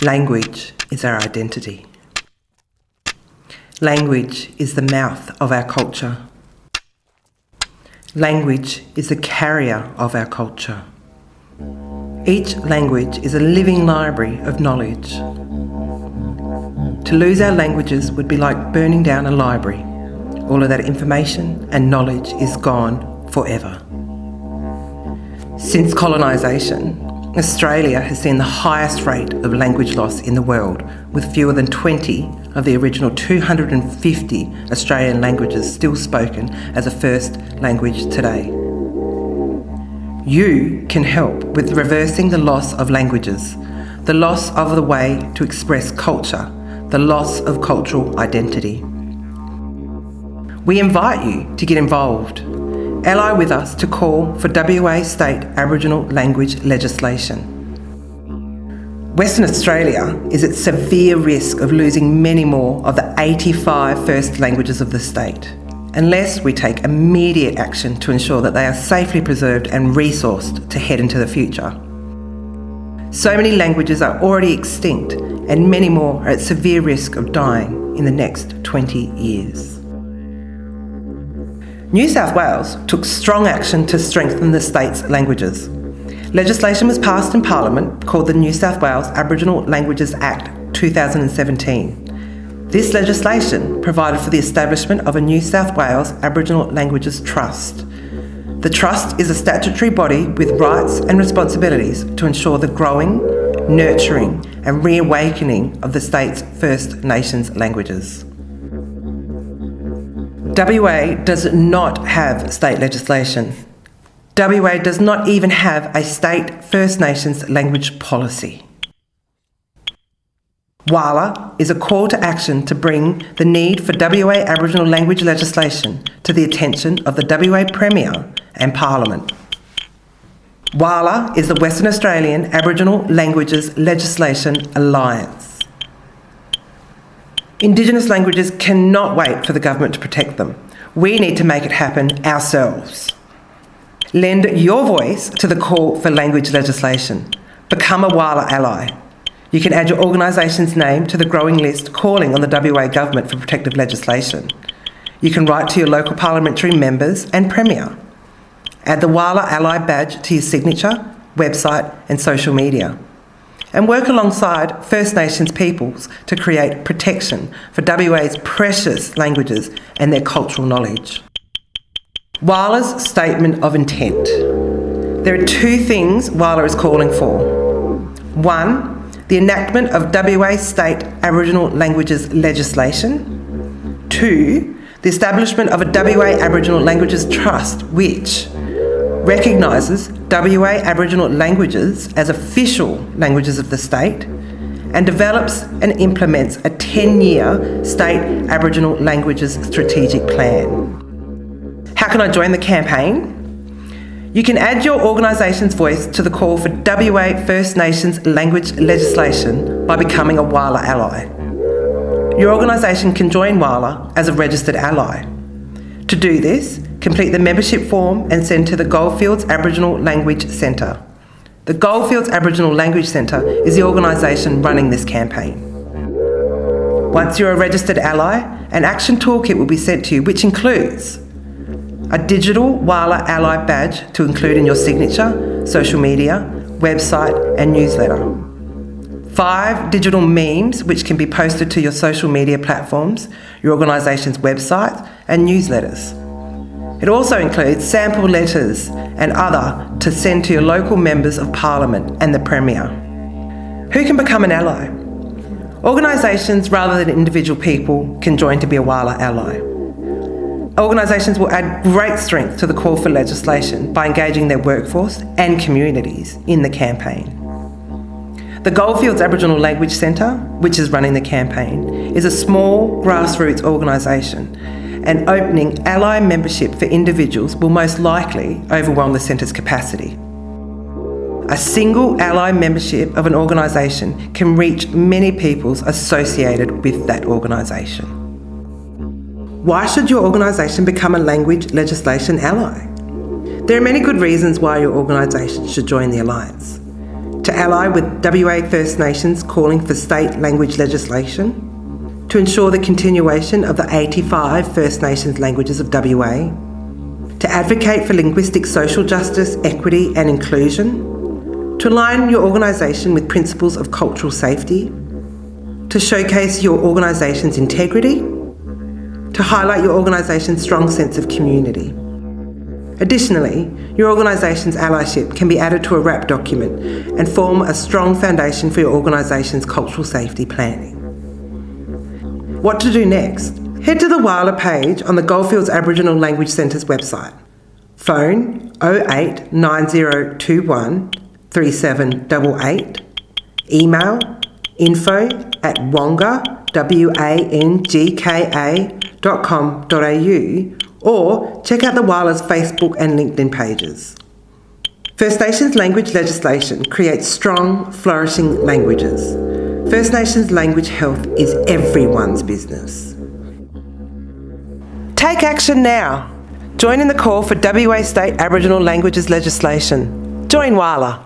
Language is our identity. Language is the mouth of our culture. Language is the carrier of our culture. Each language is a living library of knowledge. To lose our languages would be like burning down a library. All of that information and knowledge is gone forever. Since colonisation, Australia has seen the highest rate of language loss in the world, with fewer than 20 of the original 250 Australian languages still spoken as a first language today. You can help with reversing the loss of languages, the loss of the way to express culture, the loss of cultural identity. We invite you to get involved. Ally with us to call for WA State Aboriginal Language Legislation. Western Australia is at severe risk of losing many more of the 85 first languages of the state, unless we take immediate action to ensure that they are safely preserved and resourced to head into the future. So many languages are already extinct, and many more are at severe risk of dying in the next 20 years. New South Wales took strong action to strengthen the state's languages. Legislation was passed in Parliament called the New South Wales Aboriginal Languages Act 2017. This legislation provided for the establishment of a New South Wales Aboriginal Languages Trust. The Trust is a statutory body with rights and responsibilities to ensure the growing, nurturing and reawakening of the state's First Nations languages. WA does not have state legislation. WA does not even have a state First Nations language policy. WAALLA is a call to action to bring the need for WA Aboriginal language legislation to the attention of the WA Premier and Parliament. WAALLA is the Western Australian Aboriginal Languages Legislation Alliance. Indigenous languages cannot wait for the government to protect them. We need to make it happen ourselves. Lend your voice to the call for language legislation. Become a WAALLA ally. You can add your organisation's name to the growing list calling on the WA government for protective legislation. You can write to your local parliamentary members and Premier. Add the WAALLA ally badge to your signature, website and social media. And work alongside First Nations peoples to create protection for WA's precious languages and their cultural knowledge. WAALLA's statement of intent. There are two things WAALLA is calling for. One, the enactment of WA State Aboriginal Languages Legislation. Two, the establishment of a WA Aboriginal Languages Trust, which recognises WA Aboriginal languages as official languages of the state and develops and implements a 10-year State Aboriginal Languages Strategic Plan. How can I join the campaign? You can add your organisation's voice to the call for WA First Nations language legislation by becoming a WAALLA ally. Your organisation can join WAALLA as a registered ally. To do this, complete the membership form and send to the Goldfields Aboriginal Language Centre. The Goldfields Aboriginal Language Centre is the organisation running this campaign. Once you're a registered ally, an action toolkit will be sent to you, which includes a digital WAALLA ally badge to include in your signature, social media, website and newsletter. 5 digital memes which can be posted to your social media platforms, your organisation's website and newsletters. It also includes sample letters and other to send to your local members of Parliament and the Premier. Who can become an ally? Organisations rather than individual people can join to be a WAALLA ally. Organisations will add great strength to the call for legislation by engaging their workforce and communities in the campaign. The Goldfields Aboriginal Language Centre, which is running the campaign, is a small grassroots organisation, and opening ally membership for individuals will most likely overwhelm the centre's capacity. A single ally membership of an organisation can reach many peoples associated with that organisation. Why should your organisation become a language legislation ally? There are many good reasons why your organisation should join the Alliance. To ally with WA First Nations calling for state language legislation to ensure the continuation of the 85 First Nations languages of WA, to advocate for linguistic social justice, equity and inclusion, to align your organisation with principles of cultural safety, to showcase your organisation's integrity, to highlight your organisation's strong sense of community. Additionally, your organisation's allyship can be added to a wrap document and form a strong foundation for your organisation's cultural safety planning. What to do next? Head to the WAALLA page on the Goldfields Aboriginal Language Centre's website. Phone 08 9021 3788. Email info@wangka.com.au or check out the WAALLA's Facebook and LinkedIn pages. First Nations language legislation creates strong, flourishing languages. First Nations language health is everyone's business. Take action now. Join in the call for WA State Aboriginal Languages legislation. Join WAALLA.